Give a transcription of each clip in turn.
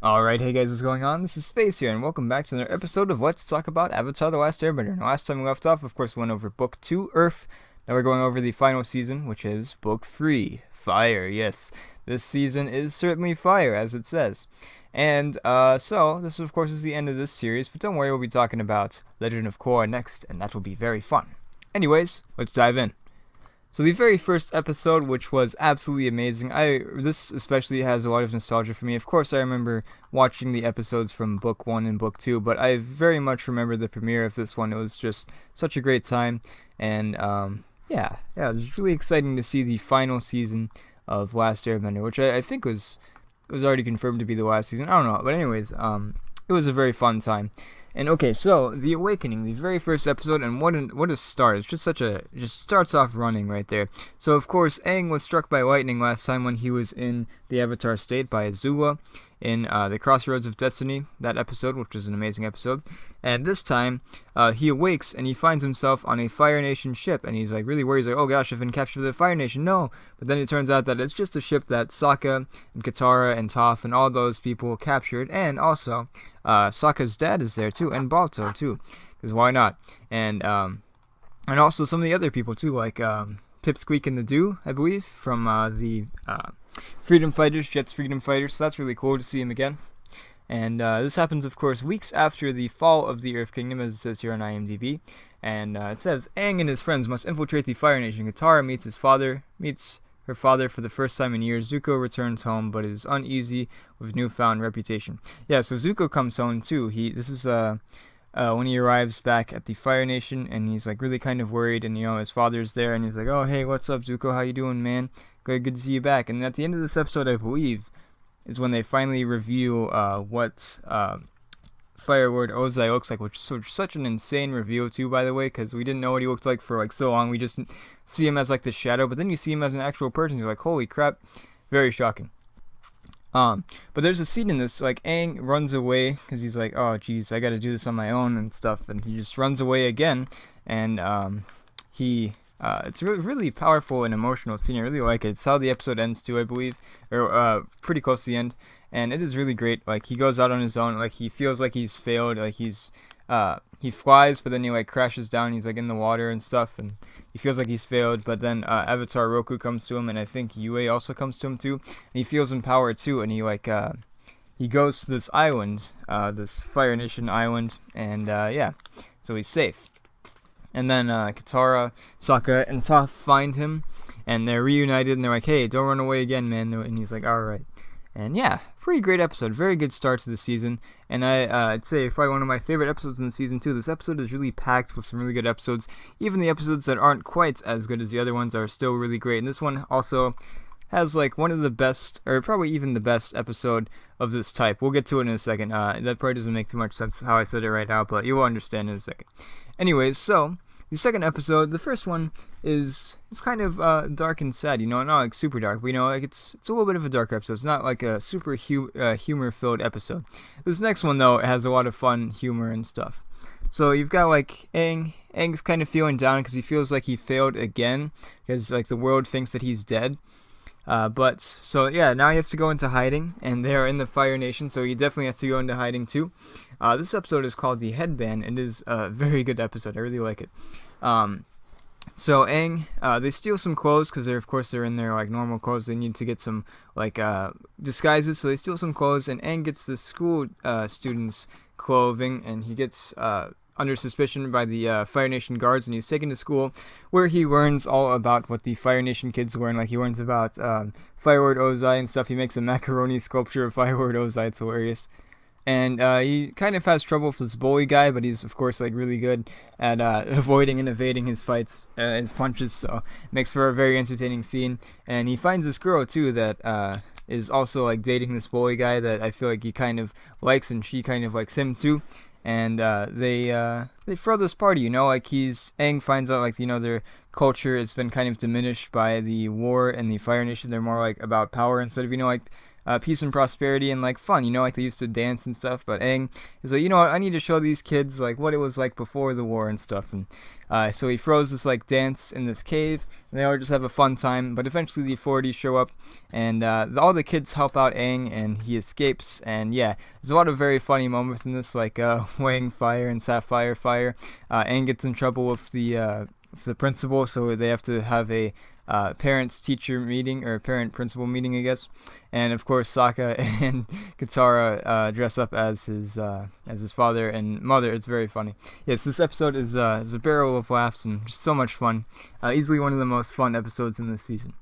Alright, hey guys, what's going on? This is Space here, and welcome back to another episode of Let's Talk About Avatar The Last Airbender. Now, last time we left off, of course, we went over Book 2, Earth. Now we're going over the final season, which is Book 3, Fire. Yes, this season is certainly fire, as it says. And, so, this of course is the end of this series, but don't worry, we'll be talking about Legend of Korra next, and that will be very fun. Anyways, let's dive in. So the very first episode, which was absolutely amazing, this especially has a lot of nostalgia for me. Of course, I remember watching the episodes from Book 1 and Book 2, but I very much remember the premiere of this one. It was just such a great time, and yeah, it was really exciting to see the final season of Last Airbender, which I think was already confirmed to be the last season. I don't know, but anyways, it was a very fun time. And okay, so The Awakening, the very first episode, and what a start. It's just just starts off running right there. So of course, Aang was struck by lightning last time when he was in the Avatar state by Azula in the Crossroads of Destiny, that episode, which was an amazing episode. And this time, he awakes and he finds himself on a Fire Nation ship, and he's like really worried. He's like, oh gosh, I've been captured by the Fire Nation, no! But then it turns out that it's just a ship that Sokka and Katara and Toph and all those people captured, and also Sokka's dad is there too, and Balto too, because why not? And also some of the other people too, like Pipsqueak and the Dew, I believe, from the Freedom Fighters, Jet's Freedom Fighters. So that's really cool to see him again. And this happens, of course, weeks after the fall of the Earth Kingdom, as it says here on IMDb. And it says, Aang and his friends must infiltrate the Fire Nation. Katara meets her father for the first time in years. Zuko returns home, but is uneasy with newfound reputation. Yeah, so Zuko comes home too. This is when he arrives back at the Fire Nation, and he's like really kind of worried, and his father's there, and he's like, oh hey, what's up, Zuko? How you doing, man? Good to see you back. And at the end of this episode, I believe, is when they finally reveal what Fire Lord Ozai looks like, which is such an insane reveal too, by the way, because we didn't know what he looked like for like so long. We just see him as like the shadow, but then you see him as an actual person. You're like, holy crap, very shocking. But there's a scene in this, like Aang runs away because he's like, oh geez, I got to do this on my own and stuff, and he just runs away again, and it's really powerful and emotional scene. I really like it. It's how the episode ends too, I believe, or pretty close to the end. And it is really great. Like, he goes out on his own. Like, he feels like he's failed. Like, he flies, but then he, like, crashes down. He's, like, in the water and stuff. And he feels like he's failed. But then Avatar Roku comes to him. And I think Yue also comes to him, too. And he feels empowered, too. And he, like, he goes to this island, this Fire Nation island. And, yeah. So he's safe. And then Katara, Sokka, and Toph find him. And they're reunited. And they're like, hey, don't run away again, man. And he's like, alright. And yeah, pretty great episode. Very good start to the season. And I'd say probably one of my favorite episodes in the season too. This episode is really packed with some really good episodes. Even the episodes that aren't quite as good as the other ones are still really great. And this one also has like one of the best, or probably even the best episode of this type. We'll get to it in a second. That probably doesn't make too much sense how I said it right now, but you will understand in a second. Anyways, so the second episode, the first one it's kind of dark and sad, not like super dark, but like it's a little bit of a darker episode. It's not like a super humor-filled episode. This next one though, it has a lot of fun humor and stuff. So you've got like Aang's kind of feeling down because he feels like he failed again because like the world thinks that he's dead. But so yeah, now he has to go into hiding, and they're in the Fire Nation, so he definitely has to go into hiding too. This episode is called The Headband, and it is a very good episode. I really like it. So Aang, they steal some clothes because they're in their like normal clothes. They need to get some like disguises, so they steal some clothes, and Aang gets the school students' clothing, and he gets under suspicion by the Fire Nation guards, and he's taken to school where he learns all about what the Fire Nation kids learn. Like he learns about Fire Lord Ozai and stuff. He makes a macaroni sculpture of Fire Lord Ozai. It's hilarious. And he kind of has trouble with this bully guy, but he's of course like really good at avoiding and evading his fights, his punches. So it makes for a very entertaining scene. And he finds this girl too that is also like dating this bully guy that I feel like he kind of likes, and she kind of likes him too. And they throw this party, like Aang finds out like their culture has been kind of diminished by the war and the Fire Nation. They're more like about power instead of like peace and prosperity and like fun, like they used to dance and stuff. But Aang is like, you know what, I need to show these kids like what it was like before the war and stuff. And so he throws this like dance in this cave, and they all just have a fun time. But eventually the authorities show up, and all the kids help out Aang, and he escapes. And yeah, there's a lot of very funny moments in this, like Wang Fire and Sapphire Fire. Aang gets in trouble with the principal, so they have to have a parents-teacher meeting, or parent-principal meeting, I guess. And of course, Sokka and Katara dress up as his father and mother. It's very funny. Yes, this episode is a barrel of laughs and just so much fun. Easily one of the most fun episodes in this season.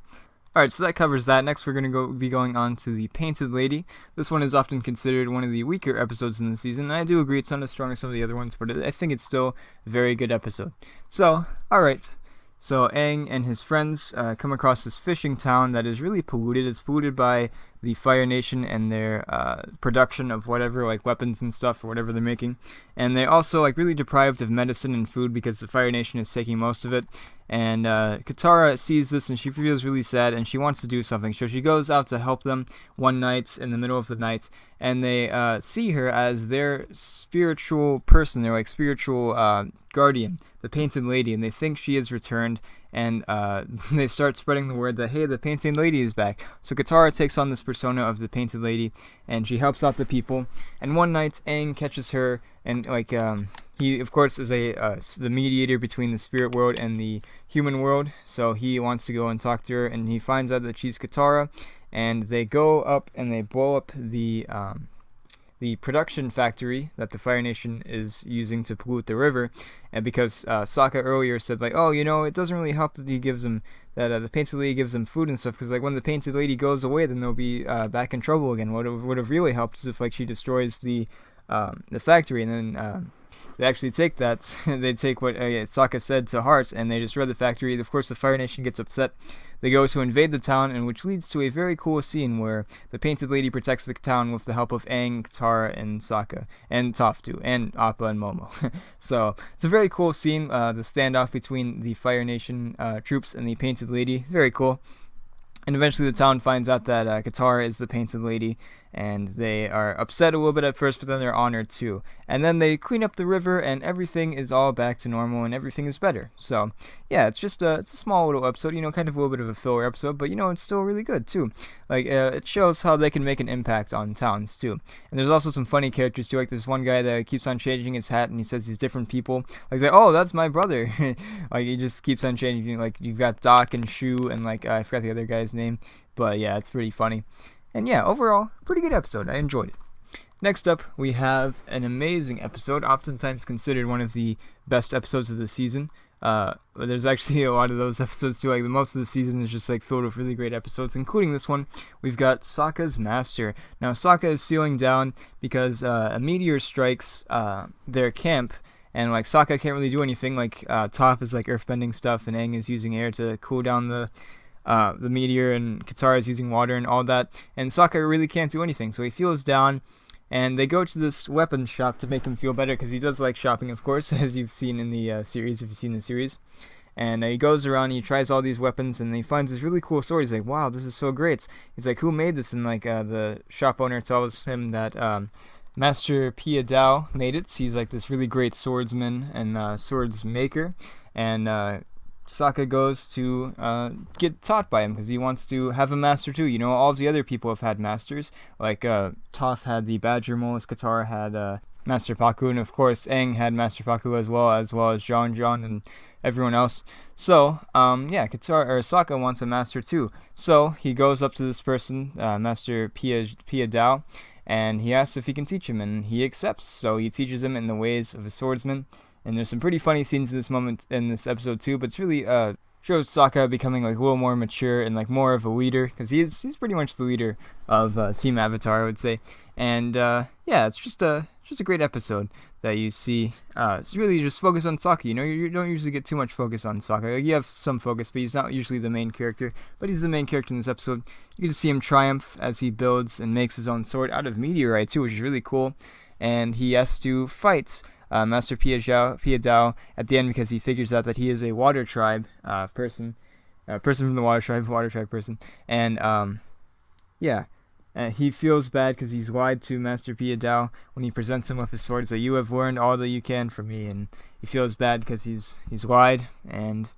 Alright, so that covers that. Next, we're going to be going on to the Painted Lady. This one is often considered one of the weaker episodes in the season, and I do agree it's not as strong as some of the other ones, but I think it's still a very good episode. So, alright. So Aang and his friends come across this fishing town that is really polluted. It's polluted by the Fire Nation and their production of whatever, like weapons and stuff or whatever they're making. And they're also like really deprived of medicine and food because the Fire Nation is taking most of it. And Katara sees this and she feels really sad and she wants to do something. So she goes out to help them one night in the middle of the night, and they see her as their spiritual person, their like spiritual guardian, the Painted Lady, and they think she has returned. And they start spreading the word that, hey, the Painted Lady is back. So Katara takes on this persona of the Painted Lady, and she helps out the people. And one night, Aang catches her, and like he, of course, is the mediator between the spirit world and the human world. So he wants to go and talk to her, and he finds out that she's Katara. And they go up and they blow up the production factory that the Fire Nation is using to pollute the river. And because Sokka earlier said like, oh, it doesn't really help that he gives them the Painted Lady gives them food and stuff, because like when the Painted Lady goes away, then they'll be back in trouble again. What would have really helped is if like she destroys the factory, and then they actually take that. They take what Sokka said to heart, and they destroy the factory. Of course, the Fire Nation gets upset. They go to invade the town, and which leads to a very cool scene where the Painted Lady protects the town with the help of Aang, Katara, and Sokka, and Toph too, and Appa and Momo. So it's a very cool scene. The standoff between the Fire Nation troops and the Painted Lady, very cool. And eventually the town finds out that Katara is the Painted Lady, and they are upset a little bit at first, but then they're honored too. And then they clean up the river, and everything is all back to normal, and everything is better. So, yeah, it's just it's a small little episode, kind of a little bit of a filler episode, but, it's still really good too. Like, it shows how they can make an impact on towns too. And there's also some funny characters too, like this one guy that keeps on changing his hat, and he says he's different people. Like, oh, that's my brother. Like, he just keeps on changing. Like, you've got Doc and Shu, and, like, I forgot the other guy's name. But, yeah, it's pretty funny. And yeah, overall, pretty good episode. I enjoyed it. Next up, we have an amazing episode, oftentimes considered one of the best episodes of the season. There's actually a lot of those episodes too. Like, most of the season is just like filled with really great episodes, including this one. We've got Sokka's Master. Now, Sokka is feeling down because a meteor strikes their camp, and like Sokka can't really do anything. Like, Toph is like earthbending stuff, and Aang is using air to cool down the meteor, and Katara is using water and all that, and Sokka really can't do anything, so he feels down, and they go to this weapons shop to make him feel better, because he does like shopping, of course, as you've seen in the series, if you've seen the series. And he goes around, he tries all these weapons, and he finds this really cool sword. He's like, wow, this is so great. He's like, who made this? And like the shop owner tells him that Master Pia Dao made it. He's like this really great swordsman and swords maker, and Sokka goes to get taught by him because he wants to have a master too. All of the other people have had masters. Like Toph had the Badger Moles, Katara had Master Paku, and of course Aang had Master Paku as well as John and everyone else. So Sokka wants a master too. So he goes up to this person, Master Pia Dao, and he asks if he can teach him, and he accepts. So he teaches him in the ways of a swordsman. And there's some pretty funny scenes in this episode too, but it's really shows Sokka becoming like a little more mature and like more of a leader, because he's pretty much the leader of Team Avatar, I would say. And it's just a great episode that you see. It's really just focus on Sokka. You don't usually get too much focus on Sokka. Like, you have some focus, but he's not usually the main character. But he's the main character in this episode. You get to see him triumph as he builds and makes his own sword out of meteorite too, which is really cool. And he has to fight Master Pia Dao at the end, because he figures out that he is a water tribe person from the water tribe person, and he feels bad because he's lied to Master Piedao when he presents him with his sword. He's like, "You have learned all that you can from me," and he feels bad because he's lied. And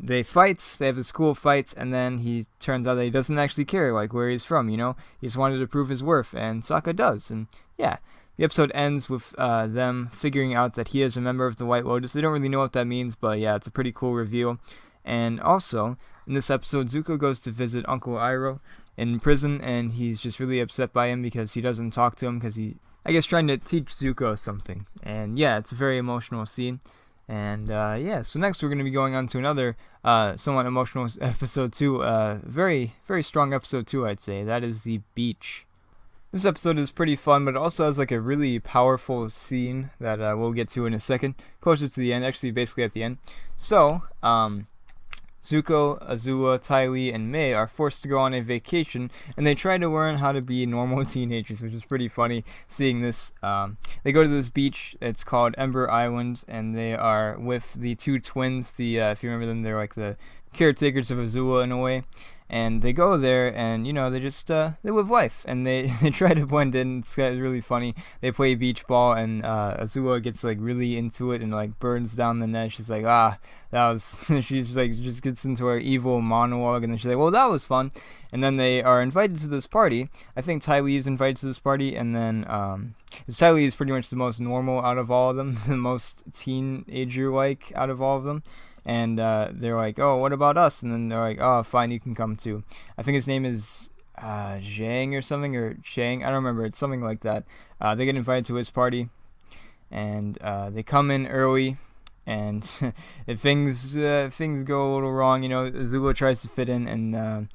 they fight. They have this cool fight, and then he turns out that he doesn't actually care like where he's from. He just wanted to prove his worth, and Sokka does. And yeah, the episode ends with them figuring out that he is a member of the White Lotus. They don't really know what that means, but yeah, it's a pretty cool reveal. And also, in this episode, Zuko goes to visit Uncle Iroh in prison, and he's just really upset by him because he doesn't talk to him because I guess, trying to teach Zuko something. And yeah, it's a very emotional scene. And yeah, so next we're going to be going on to another somewhat emotional episode 2. Very, very strong episode 2, I'd say. That is the beach. This episode is pretty fun, but it also has like a really powerful scene that we'll get to in a second, closer to the end, actually basically at the end. So, Zuko, Azula, Ty Lee, and May are forced to go on a vacation, and they try to learn how to be normal teenagers, which is pretty funny seeing this. They go to this beach. It's called Ember Island, and they are with the two twins. If you remember them, they're like the caretakers of Azula in a way. And they go there, and they just they live life, and they try to blend in. It's really funny. They play beach ball, and Azula gets like really into it and like burns down the net. She's like, that was. She's like just gets into her evil monologue, and then she's like, well, that was fun. And then they are invited to this party. I think Ty Lee is invited to this party, and then Ty Lee is pretty much the most normal out of all of them, the most teenager-like out of all of them. And they're like, oh, what about us? And then they're like, oh, fine, you can come too. I think his name is Zhang or something, or Shang. I don't remember. It's something like that. They get invited to his party, and they come in early, and if things go a little wrong, Azula tries to fit in, and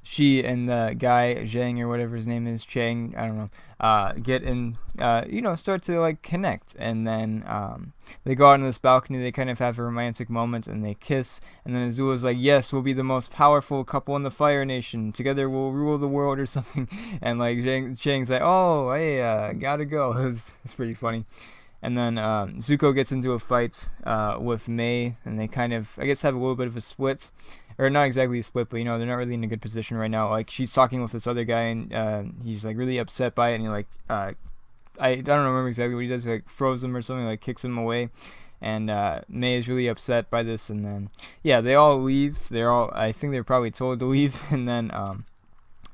she and the guy, Zhang or whatever his name is, Chang, I don't know, get in, start to like connect. And then they go out on this balcony, they kind of have a romantic moment, and they kiss. And then Azula's like, yes, we'll be the most powerful couple in the Fire Nation. Together we'll rule the world or something. And like Chang's like, oh, hey, gotta go. It's pretty funny. And then Zuko gets into a fight with May, and they kind of, I guess, have a little bit of a split. Or not exactly a split, but they're not really in a good position right now. Like, she's talking with this other guy, and he's like really upset by it, and he like I don't remember exactly what he does. He like throws him or something, like kicks him away. And May is really upset by this, and then yeah, they all leave. I think they're probably told to leave, and then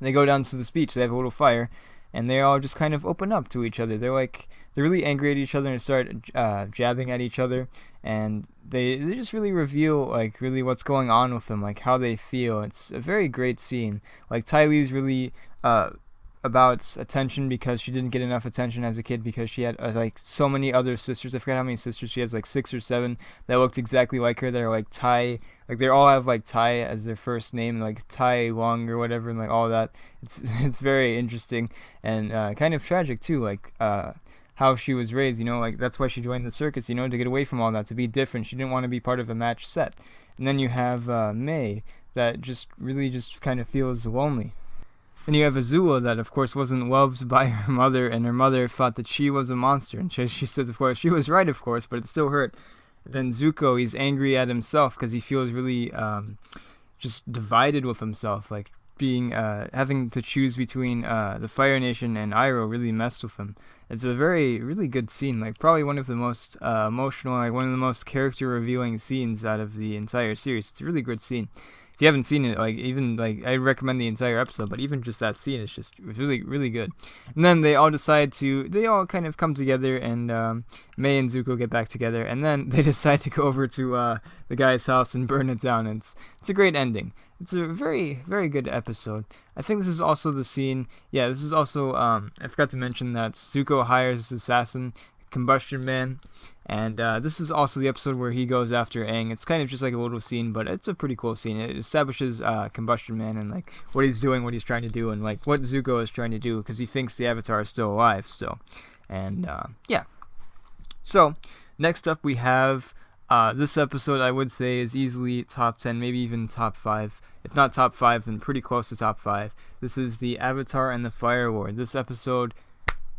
they go down to this beach. They have a little fire, and they all just kind of open up to each other. They're really angry at each other and start jabbing at each other, and they just really reveal like really what's going on with them, like how they feel. It's a very great scene. Like Ty Lee's really about attention because she didn't get enough attention as a kid because she had like so many other sisters. I forgot how many sisters she has, like 6 or 7 that looked exactly like her. They're like Ty, like they all have like Ty as their first name, like Tai Lung or whatever, and like all that. It's very interesting and kind of tragic too. Like how she was raised, like that's why she joined the circus, to get away from all that, to be different. She didn't want to be part of a match set. And then you have May that just really just kind of feels lonely. And you have Azula that, of course, wasn't loved by her mother, and her mother thought that she was a monster. And she says, of course, she was right, of course, but it still hurt. Then Zuko, he's angry at himself because he feels really just divided with himself. Like being having to choose between the Fire Nation and Iroh really messed with him. It's a really good scene. Like probably one of the most emotional, like one of the most character revealing scenes out of the entire series. It's a really good scene. If you haven't seen it, I recommend the entire episode, but even just that scene is really good. And then they all kind of come together, and May and Zuko get back together, and then they decide to go over to the guy's house and burn it down. And it's a great ending. It's a very, very good episode. I think this is also the scene. Yeah, this is also, I forgot to mention that Zuko hires this assassin, Combustion Man. And this is also the episode where he goes after Aang. It's kind of just like a little scene, but it's a pretty cool scene. It establishes Combustion Man and like what he's doing, what he's trying to do, and like what Zuko is trying to do because he thinks the Avatar is still alive still. And yeah. So next up we have this episode. I would say is easily top 10, maybe even top 5. If not top 5, then pretty close to top 5. This is the Avatar and the Fire Lord. This episode.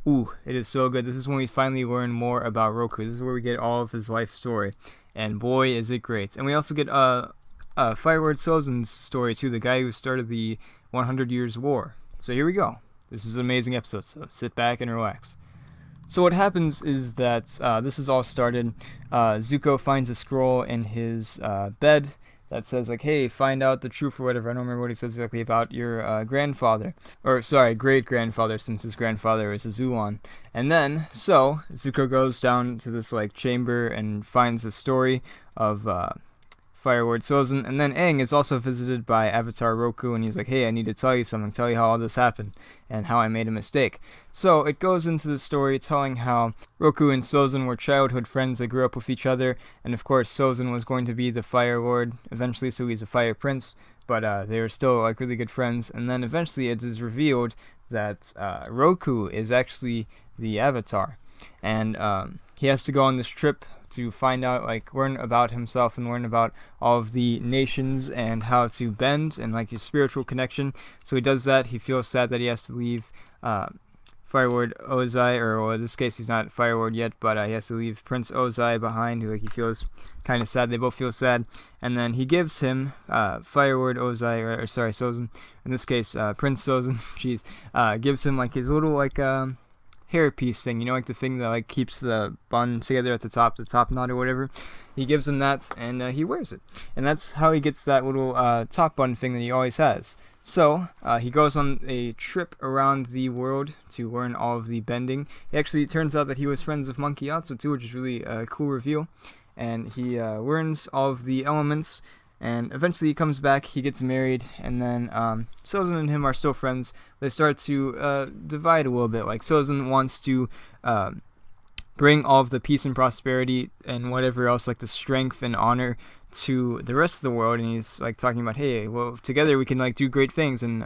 Ooh, it is so good. This is when we finally learn more about Roku. This is where we get all of his life story. And boy, is it great. And we also get Fire Lord Sozin's story, too, the guy who started the 100 Years' War. So here we go. This is an amazing episode, so sit back and relax. So what happens is that this is all started. Zuko finds a scroll in his bed that says like, "Hey, find out the truth or whatever." I don't remember what he says exactly about your grandfather, or sorry, great grandfather, since his grandfather is a Zulon. And then Zuko goes down to this like chamber and finds the story of Fire Lord Sozin, and then Aang is also visited by Avatar Roku, and he's like, "Hey, I need to tell you something, tell you how all this happened, and how I made a mistake." So it goes into the story telling how Roku and Sozin were childhood friends, they grew up with each other, and of course Sozin was going to be the Fire Lord eventually, so he's a Fire Prince, but they were still like really good friends, and then eventually it is revealed that Roku is actually the Avatar, and he has to go on this trip to find out, like, learn about himself and learn about all of the nations and how to bend and like his spiritual connection. So he does that. He feels sad that he has to leave Fire Lord Ozai, or in this case he's not Fire Lord yet, but he has to leave Prince Ozai behind. Like, he feels kind of sad. They both feel sad, and then he gives him Fire Lord Ozai, or sorry, Sozin, in this case Prince Sozin, gives him like his little like hairpiece thing, you know, like the thing that like keeps the bun together at the top knot or whatever. He gives him that, and he wears it, and that's how he gets that little top bun thing that he always has. So he goes on a trip around the world to learn all of the bending. It turns out that he was friends with Monkey Yatsu too, which is really a cool reveal, and he learns all of the elements. And eventually he comes back, he gets married, and then Sozin and him are still friends. They start to divide a little bit. Like, Sozin wants to bring all of the peace and prosperity and whatever else, like the strength and honor, to the rest of the world. And he's like talking about, hey, well, together we can like do great things. And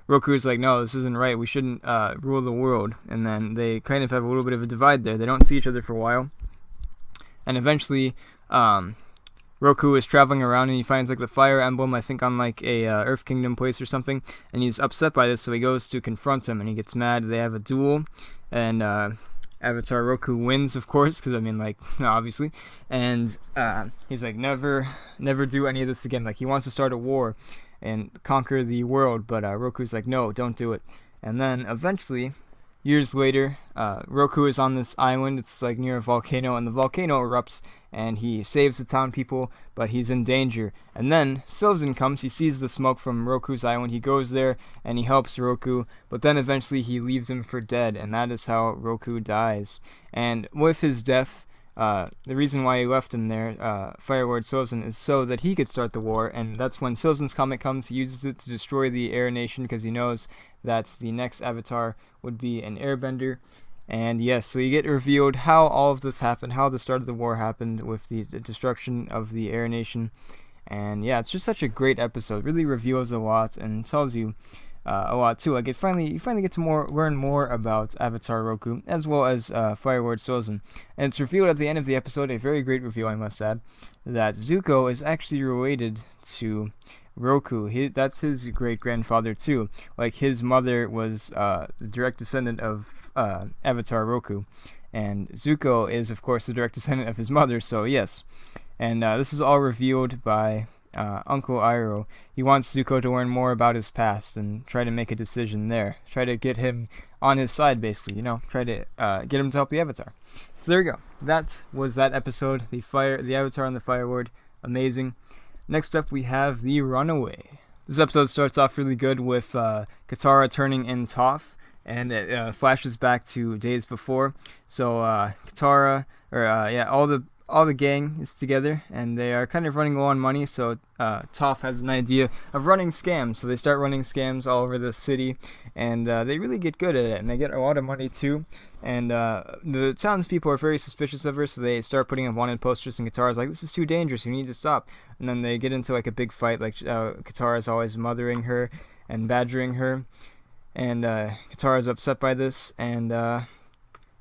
Roku's like, no, this isn't right. We shouldn't rule the world. And then they kind of have a little bit of a divide there. They don't see each other for a while. And eventually Roku is traveling around and he finds like the fire emblem, I think on like a Earth Kingdom place or something, and he's upset by this, so he goes to confront him and he gets mad. They have a duel, and Avatar Roku wins, of course, because I mean, like, obviously, and he's like, never do any of this again. Like, he wants to start a war and conquer the world, but Roku's like, no, don't do it. And then eventually, years later, Roku is on this island. It's like near a volcano, and the volcano erupts, and he saves the town people, but he's in danger. And then Sozin comes. He sees the smoke from Roku's island. He goes there, and he helps Roku, but then eventually he leaves him for dead, and that is how Roku dies. And with his death, the reason why he left him there, Fire Lord Sozin, is so that he could start the war, and that's when Sozin's comet comes. He uses it to destroy the Air Nation, because he knows that the next Avatar would be an Airbender. And yes, so you get revealed how all of this happened, how the start of the war happened with the destruction of the Air Nation. And yeah, it's just such a great episode. Really reveals a lot and tells you a lot too. Like, you finally get to learn more about Avatar Roku, as well as Fire Lord Sozin. And it's revealed at the end of the episode, a very great reveal, I must add, that Zuko is actually related to Roku. That's his great-grandfather too. Like, his mother was the direct descendant of Avatar Roku, and Zuko is, of course, the direct descendant of his mother, so yes. And this is all revealed by Uncle Iroh. He wants Zuko to learn more about his past and try to make a decision there. Try to get him on his side, basically, try to get him to help the Avatar. So there we go. That was that episode, the Avatar and the Fire Lord. Amazing. Next up, we have The Runaway. This episode starts off really good with Katara turning in Toph, and it flashes back to days before. So Katara, all the gang is together, and they are kind of running low on money. So Toph has an idea of running scams. So they start running scams all over the city, and they really get good at it, and they get a lot of money too. And the townspeople are very suspicious of her, so they start putting up wanted posters, and Katara's like, this is too dangerous, you need to stop. And then they get into like a big fight, like Katara's always mothering her and badgering her, and Katara's upset by this, and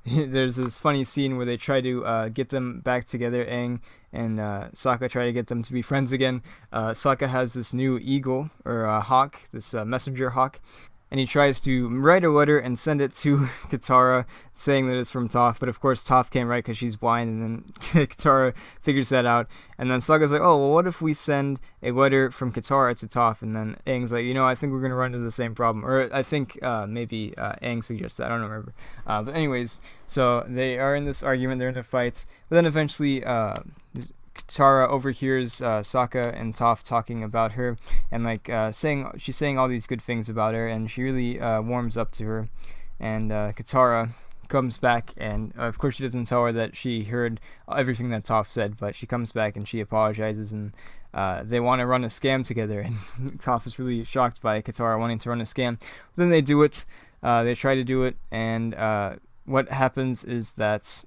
there's this funny scene where they try to get them back together. Aang and Sokka try to get them to be friends again. Sokka has this new eagle, or hawk, this messenger hawk, and he tries to write a letter and send it to Katara, saying that it's from Toph, but of course Toph can't write because she's blind, and then Katara figures that out, and then Sokka's like, oh, well, what if we send a letter from Katara to Toph? And then Aang's like, I think we're going to run into the same problem, or I think maybe Aang suggests that, I don't remember, but anyways, so they are in this argument, they're in a fight, but then eventually Katara overhears Sokka and Toph talking about her, and she's saying all these good things about her, and she really warms up to her. And Katara comes back, and of course she doesn't tell her that she heard everything that Toph said, but she comes back and she apologizes, and they want to run a scam together. And Toph is really shocked by Katara wanting to run a scam. But then they do it. They try to do it, and what happens is that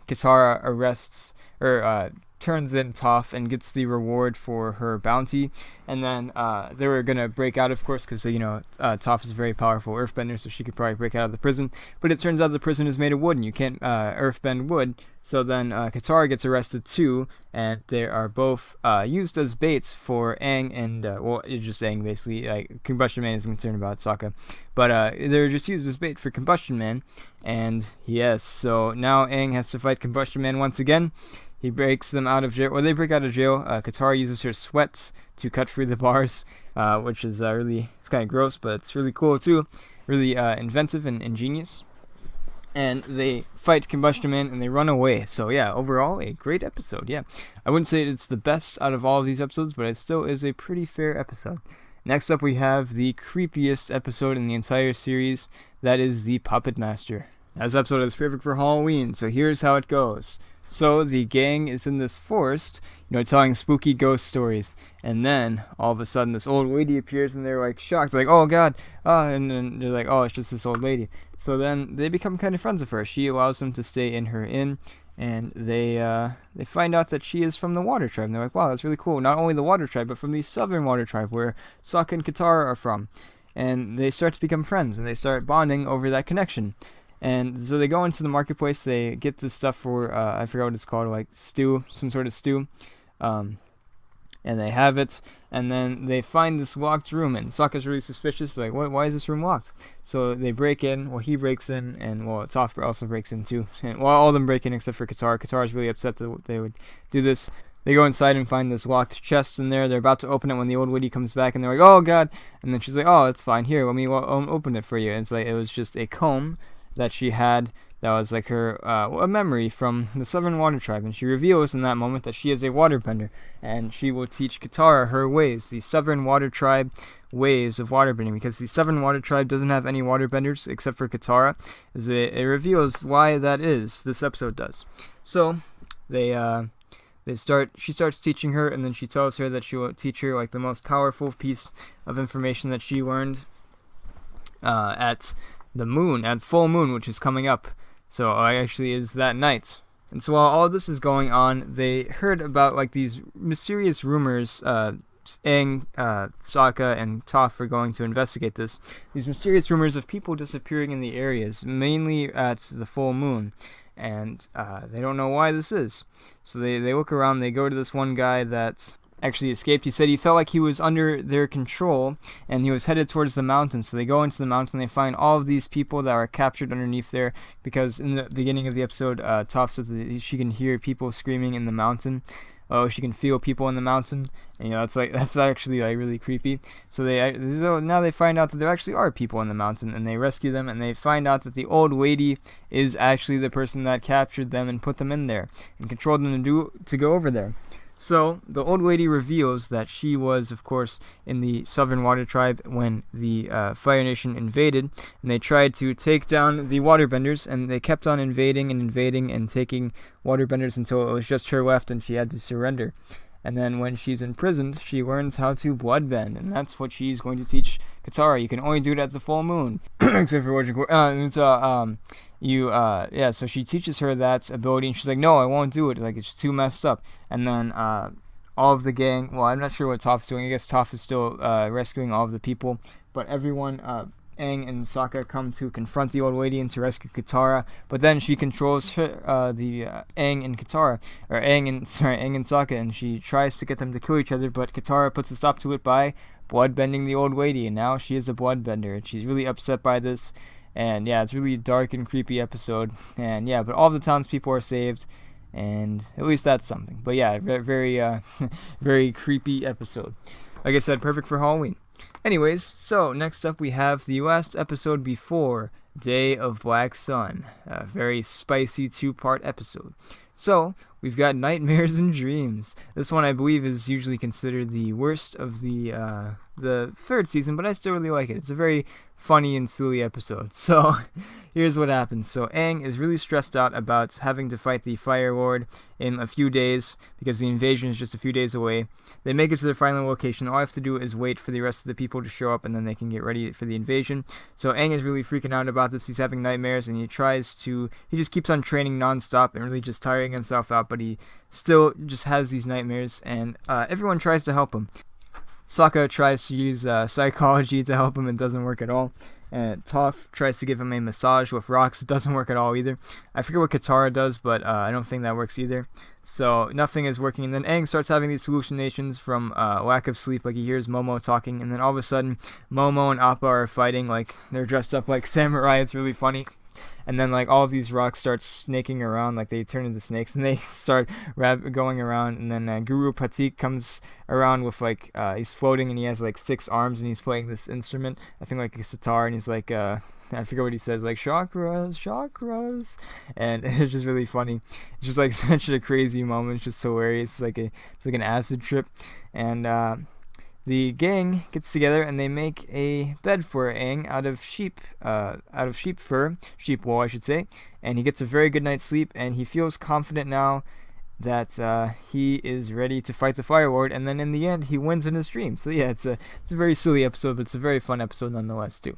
Katara arrests or turns in Toph and gets the reward for her bounty, and then they were gonna break out, of course, because Toph is a very powerful earthbender, so she could probably break out of the prison, but it turns out the prison is made of wood and you can't earthbend wood, so then Katara gets arrested too, and they are both used as baits for Aang and it's just Aang basically. Combustion Man isn't concerned about Sokka, but they're just used as bait for Combustion Man, and yes, so now Aang has to fight Combustion Man once again. He breaks them out of jail. Well, they break out of jail. Katara uses her sweat to cut through the bars, which is it's kind of gross, but it's really cool too. Really inventive and ingenious. And they fight Combustion Man and they run away. So yeah, overall, a great episode. Yeah, I wouldn't say it's the best out of all of these episodes, but it still is a pretty fair episode. Next up, we have the creepiest episode in the entire series. That is the Puppet Master. This episode is perfect for Halloween, so here's how it goes. So the gang is in this forest, telling spooky ghost stories, and then all of a sudden this old lady appears, and they're shocked, oh god, and then they're like, oh, it's just this old lady. So then they become kind of friends with her. She allows them to stay in her inn, and they find out that she is from the Water Tribe, and they're like, wow, that's really cool. Not only the Water Tribe, but from the Southern Water Tribe, where Sokka and Katara are from. And they start to become friends, and they start bonding over that connection. And so they go into the marketplace, they get this stuff for, I forgot what it's called, stew, some sort of stew, and they have it, and then they find this locked room, and Sokka's really suspicious, why is this room locked? So they break in, he breaks in, and, Toph also breaks in too, and, all of them break in except for Katara. Katara's really upset that they would do this. They go inside and find this locked chest in there. They're about to open it when the old lady comes back, and they're like, oh god, and then she's like, oh, it's fine, here, let me open it for you, and it's it was just a comb that she had that was her a memory from the Southern Water Tribe, and she reveals in that moment that she is a waterbender, and she will teach Katara her ways, the Southern Water Tribe ways of waterbending, because the Southern Water Tribe doesn't have any waterbenders except for Katara. It reveals why that is. This episode does. So she starts teaching her, and then she tells her that she will teach her the most powerful piece of information that she learned at the moon, at full moon, which is coming up. So actually is that night. And so while all this is going on, they heard about these mysterious rumors. Aang, Sokka, and Toph are going to investigate this. These mysterious rumors of people disappearing in the areas, mainly at the full moon. And they don't know why this is. So they look around, they go to this one guy that actually escaped. He said he felt like he was under their control, and he was headed towards the mountain. So they go into the mountain, they find all of ththese people that are captured underneath there, because in the beginning of the episode, Toph says that she can hear people screaming in the mountain. Oh, she can feel people in the mountain, and that's actually really creepy. So now they find out that there actually are people in the mountain, and they rescue them, and they find out that the old lady is actually the person that captured them and put them in there and controlled them to go over there. So the old lady reveals that she was, of course, in the Southern Water Tribe when the Fire Nation invaded, and they tried to take down the waterbenders, and they kept on invading and taking waterbenders until it was just her left, and she had to surrender. And then when she's imprisoned, she learns how to bloodbend, and that's what she's going to teach Katara. You can only do it at the full moon, except for so she teaches her that ability, and she's like, no, I won't do it, it's too messed up. And then all of the gang, I'm not sure what Toph's doing. I guess Toph is still rescuing all of the people, but everyone, Aang Aang and Sokka come to confront the old lady and to rescue Katara, but then she controls her, Aang and Katara, or Aang and Sokka, and she tries to get them to kill each other, but Katara puts a stop to it by bloodbending the old lady, and now she is a bloodbender, and she's really upset by this. And yeah, it's really dark and creepy episode. And yeah, but all the townspeople are saved, and at least that's something. But yeah, very, very creepy episode. Like I said, perfect for Halloween. Anyways, so next up we have the last episode before Day of Black Sun. A very spicy 2-part episode. So, we've got Nightmares and Dreams. This one I believe is usually considered the worst of the 3rd season, but I still really like it. It's a very funny and silly episode. So, here's what happens. So, Aang is really stressed out about having to fight the Fire Lord in a few days, because the invasion is just a few days away. They make it to their final location. All I have to do is wait for the rest of the people to show up, and then they can get ready for the invasion. So, Aang is really freaking out about this. He's having nightmares, and he just keeps on training non-stop and really just tiring himself out, but he still just has these nightmares, and everyone tries to help him. Sokka tries to use psychology to help him. It doesn't work at all. And Toph tries to give him a massage with rocks. It doesn't work at all either. I forget what Katara does, but I don't think that works either. So nothing is working. And then Aang starts having these hallucinations from lack of sleep. Like he hears Momo talking. And then all of a sudden, Momo and Appa are fighting. Like they're dressed up like samurai. It's really funny. And then like all of these rocks start snaking around, like they turn into snakes, and they start going around. And then Guru Patik comes around with like he's floating, and he has like 6 arms, and he's playing this instrument, I think like a sitar, and he's like I forget what he says, like chakras, and it's just really funny. It's just like such a crazy moment. It's just hilarious. It's like an acid trip, and the gang gets together and they make a bed for Aang out of sheep fur, sheep wool, I should say. And he gets a very good night's sleep, and he feels confident now that he is ready to fight the Fire Lord. And then in the end, he wins in his dream. So yeah, it's a very silly episode, but it's a very fun episode nonetheless too.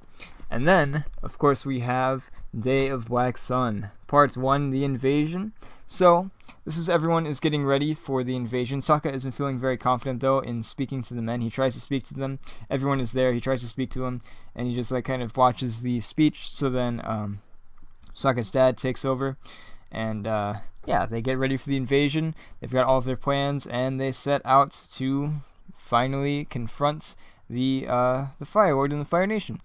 And then, of course, we have Day of Black Sun, Part 1, The Invasion. So, this is everyone is getting ready for the invasion. Sokka isn't feeling very confident, though, in speaking to the men. He tries to speak to them. Everyone is there. He tries to speak to them, and he just, like, kind of watches the speech. So then, Sokka's dad takes over, and, yeah, they get ready for the invasion. They've got all of their plans, and they set out to finally confront the Fire Lord and the Fire Nation.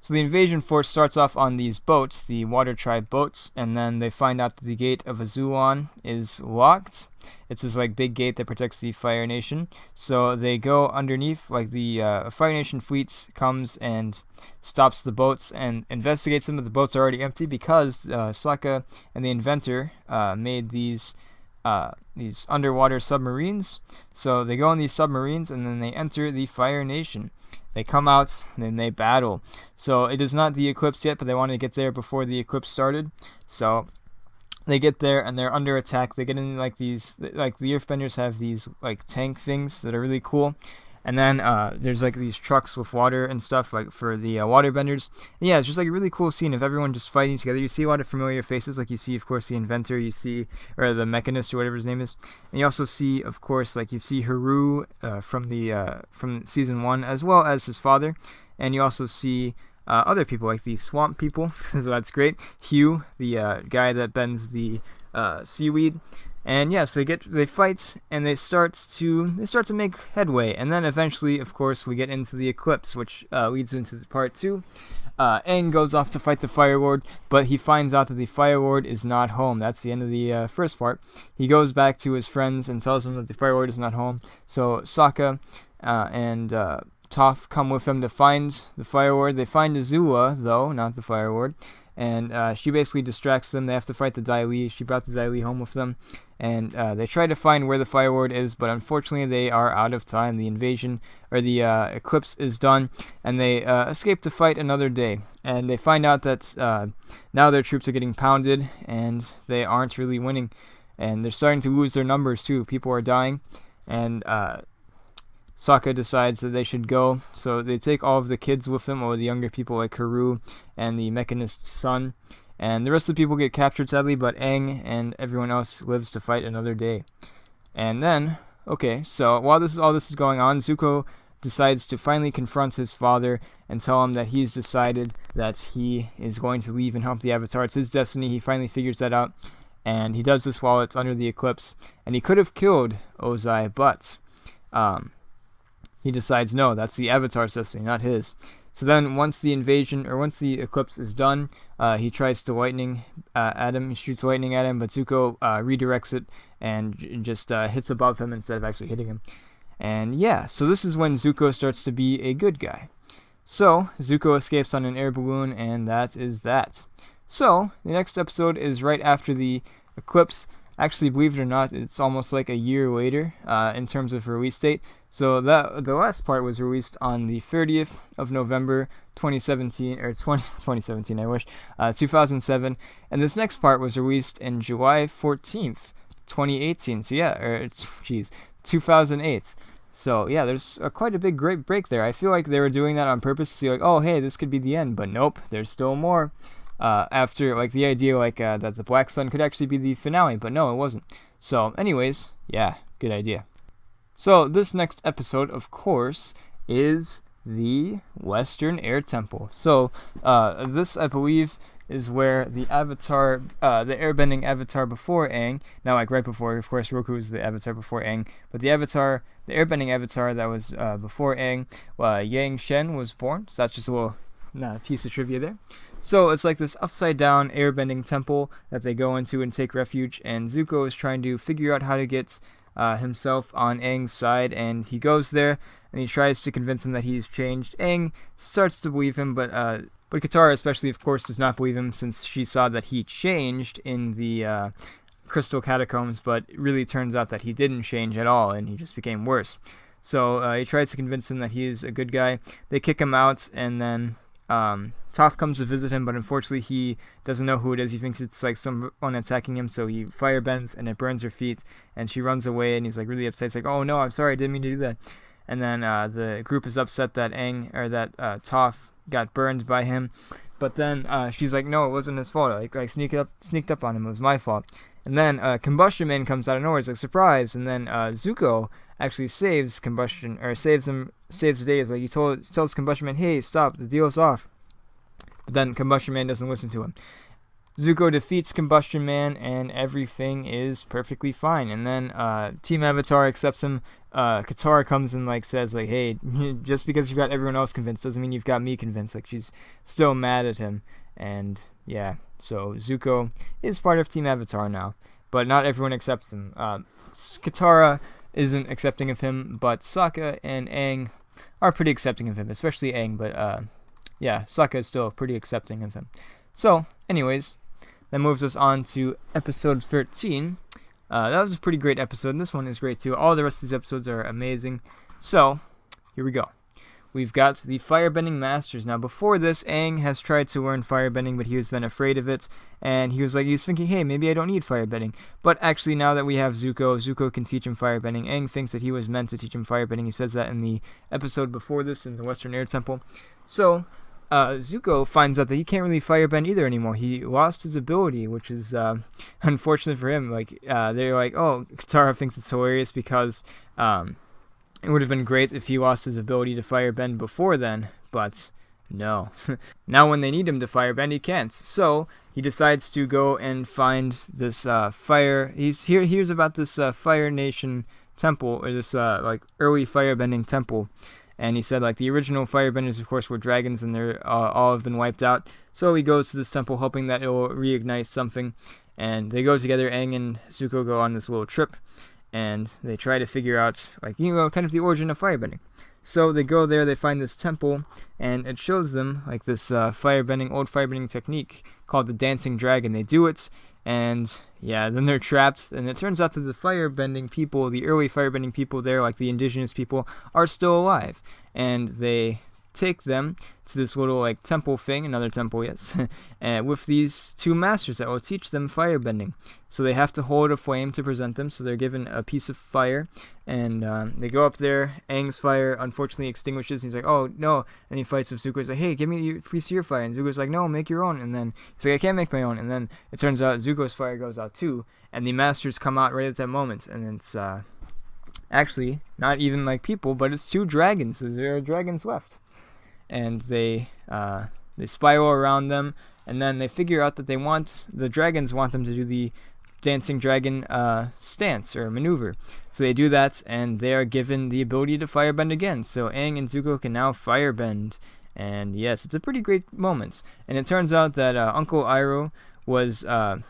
So the invasion force starts off on these boats, the Water Tribe boats, and then they find out that the gate of Azulon is locked. It's this like big gate that protects the Fire Nation. So they go underneath, like the Fire Nation fleet comes and stops the boats and investigates them, but the boats are already empty because Sokka and the inventor made these underwater submarines. So they go on these submarines and then they enter the Fire Nation. They come out, and then they battle. So it is not the eclipse yet, but they want to get there before the eclipse started. So they get there, and they're under attack. They get in like these, like the Earthbenders have these like tank things that are really cool. And then there's like these trucks with water and stuff like for the waterbenders. And yeah, it's just like a really cool scene of everyone just fighting together. You see a lot of familiar faces, like you see, of course, the inventor, you see, or the mechanist or whatever his name is. And you also see, of course, like you see Haru from season 1, as well as his father. And you also see other people like the swamp people, so that's great. Hugh, the guy that bends the seaweed. And yes, they fight, and they start to make headway, and then eventually, of course, we get into the eclipse, which leads into part 2. Aang goes off to fight the Fire Lord, but he finds out that the Fire Lord is not home. That's the end of the first part. He goes back to his friends and tells them that the Fire Lord is not home. So Sokka and Toph come with him to find the Fire Lord. They find Azula, though, not the Fire Lord. And she basically distracts them. They have to fight the Dai Li. She brought the Dai Li home with them. And they try to find where the Fire Lord is, but unfortunately they are out of time. The invasion, or the eclipse is done, and they escape to fight another day. And they find out that now their troops are getting pounded, and they aren't really winning. And they're starting to lose their numbers too. People are dying. And Sokka decides that they should go, so they take all of the kids with them, or the younger people like Haru and the mechanist's son, and the rest of the people get captured sadly, but Aang and everyone else lives to fight another day. And then, okay, so while all this is going on, Zuko decides to finally confront his father and tell him that he's decided that he is going to leave and help the Avatar. It's his destiny. He finally figures that out, and he does this while it's under the eclipse. And he could have killed Ozai, but he decides, no, that's the Avatar's destiny, not his. So then once the eclipse is done, he tries to lightning at him. He shoots lightning at him, but Zuko redirects it and just hits above him instead of actually hitting him. And yeah, so this is when Zuko starts to be a good guy. So Zuko escapes on an air balloon, and that is that. So the next episode is right after the eclipse. Actually, believe it or not, it's almost like a year later in terms of release date. So the last part was released on the 30th of November 2017, or 2017, I wish, 2007. And this next part was released in July 14th, 2018. So yeah, 2008. So yeah, there's quite a big great break there. I feel like they were doing that on purpose to see like, oh hey, this could be the end, but nope, there's still more. After like the idea that the Black Sun could actually be the finale, but no, it wasn't. So anyways, yeah, good idea. So this next episode, of course, is the Western Air Temple. So this, I believe, is where the Avatar, the airbending Avatar before Aang, now like right before, of course, Roku was the Avatar before Aang, but the airbending Avatar that was before Aang, Yang Shen was born. So that's just a little piece of trivia there. So it's like this upside down airbending temple that they go into and take refuge, and Zuko is trying to figure out how to get himself on Aang's side, and he goes there and he tries to convince him that he's changed. Aang starts to believe him, but Katara especially, of course, does not believe him, since she saw that he changed in the Crystal Catacombs, but it really turns out that he didn't change at all, and he just became worse. So he tries to convince him that he is a good guy. They kick him out, and then Toph comes to visit him, but unfortunately he doesn't know who it is. He thinks it's like someone attacking him, so he firebends and it burns her feet, and she runs away, and he's like really upset. He's like, oh no, I'm sorry, I didn't mean to do that. And then the group is upset that Toph got burned by him, but then she's like, no, it wasn't his fault. I sneaked up on him. It was my fault. And then Combustion Man comes out of nowhere. It's like, surprise. And then Zuko actually saves Combustion, or saves the day. It's like he tells Combustion Man, hey, stop, the deal's off. But then Combustion Man doesn't listen to him. Zuko defeats Combustion Man, and everything is perfectly fine. And then Team Avatar accepts him. Katara comes and says hey, just because you've got everyone else convinced doesn't mean you've got me convinced. She's still mad at him. And yeah, so Zuko is part of Team Avatar now, but not everyone accepts him. Katara isn't accepting of him, but Sokka and Aang are pretty accepting of him, especially Aang, but yeah, Sokka is still pretty accepting of him. So, anyways, that moves us on to episode 13. That was a pretty great episode, and this one is great too. All the rest of these episodes are amazing. So, here we go. We've got the Firebending Masters. Now, before this, Aang has tried to learn Firebending, but he has been afraid of it, and he was thinking, hey, maybe I don't need Firebending. But actually, now that we have Zuko can teach him Firebending. Aang thinks that he was meant to teach him Firebending. He says that in the episode before this, in the Western Air Temple. So, Zuko finds out that he can't really firebend either anymore. He lost his ability, which is unfortunate for him. They're like, oh, Katara thinks it's hilarious because it would have been great if he lost his ability to firebend before then, but no. Now when they need him to firebend, he can't. So he decides to go and find this fire. He hears about this Fire Nation temple, or this early firebending temple. And he said, the original firebenders, of course, were dragons, and they're all have been wiped out. So he goes to this temple, hoping that it will reignite something. And they go together. Aang and Zuko go on this little trip, and they try to figure out, kind of the origin of firebending. So they go there, they find this temple, and it shows them, this old firebending technique called the Dancing Dragon. They do it, and yeah, then they're trapped, and it turns out that the firebending people, the early firebending people there, the indigenous people, are still alive, and they take them to this little temple thing, another temple, yes, with these two masters that will teach them firebending. So they have to hold a flame to present them, so they're given a piece of fire, and they go up there. Aang's fire unfortunately extinguishes, and he's like, oh no, and he fights with Zuko. He's like, hey, give me a piece of your fire, and Zuko's like, no, make your own, and then he's like, I can't make my own, and then it turns out Zuko's fire goes out too, and the masters come out right at that moment, and it's actually not even like people, but it's 2 dragons. So there are dragons left, and they spiral around them, and then they figure out that the dragons want them to do the dancing dragon stance or maneuver. So they do that, and they are given the ability to firebend again. So Aang and Zuko can now firebend, and yes, it's a pretty great moment. And it turns out that Uncle Iroh was the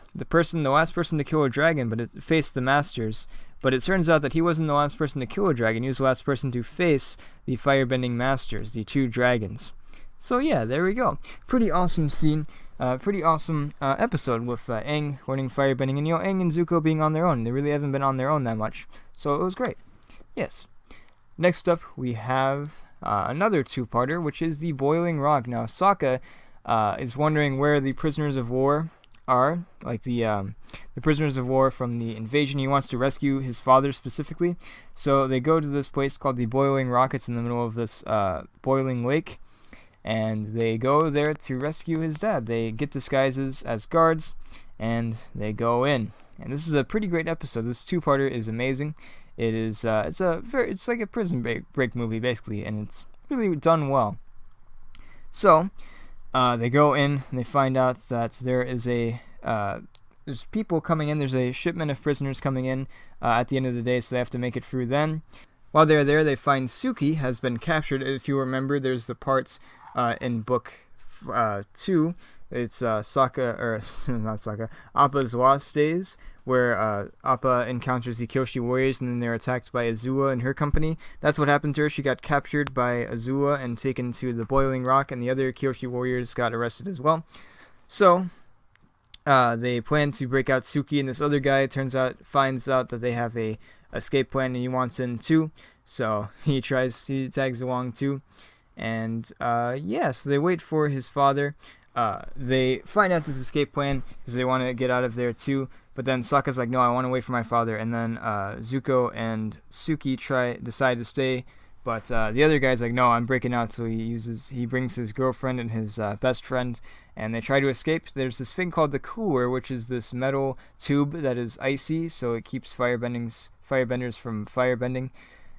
last person to kill a dragon, but it faced the Masters. But it turns out that he wasn't the last person to kill a dragon. He was the last person to face the firebending Masters, the 2 dragons. So yeah, there we go. Pretty awesome scene. Pretty awesome episode with Aang learning firebending, and Aang and Zuko being on their own. They really haven't been on their own that much, so it was great. Yes. Next up, we have another 2-parter, which is the Boiling Rock. Now, Sokka is wondering where the prisoners of war are, like the prisoners of war from the invasion. He wants to rescue his father specifically, so they go to this place called the Boiling Rock. It's in the middle of this boiling lake. And they go there to rescue his dad. They get disguises as guards, and they go in. And this is a pretty great episode. This 2-parter is amazing. It is it's like a prison break movie basically, and it's really done well. So they go in, and they find out that there's people coming in. There's a shipment of prisoners coming in at the end of the day, so they have to make it through then. While they're there, they find Suki has been captured. If you remember, there's the parts in book 2, it's Sokka, or not Sokka, Appa's Lost Days, where Appa encounters the Kyoshi warriors, and then they're attacked by Azula and her company. That's what happened to her. She got captured by Azula and taken to the Boiling Rock, and the other Kyoshi warriors got arrested as well. So they plan to break out Suki, and this other guy finds out that they have a escape plan, and he wants in too. So he tags along too. And so they wait for his father. They find out this escape plan because they want to get out of there too. But then Sokka's like, no, I want to wait for my father. And then Zuko and Suki decide to stay. But the other guy's like, no, I'm breaking out. So he brings his girlfriend and his best friend, and they try to escape. There's this thing called the cooler, which is this metal tube that is icy, so it keeps firebenders from firebending,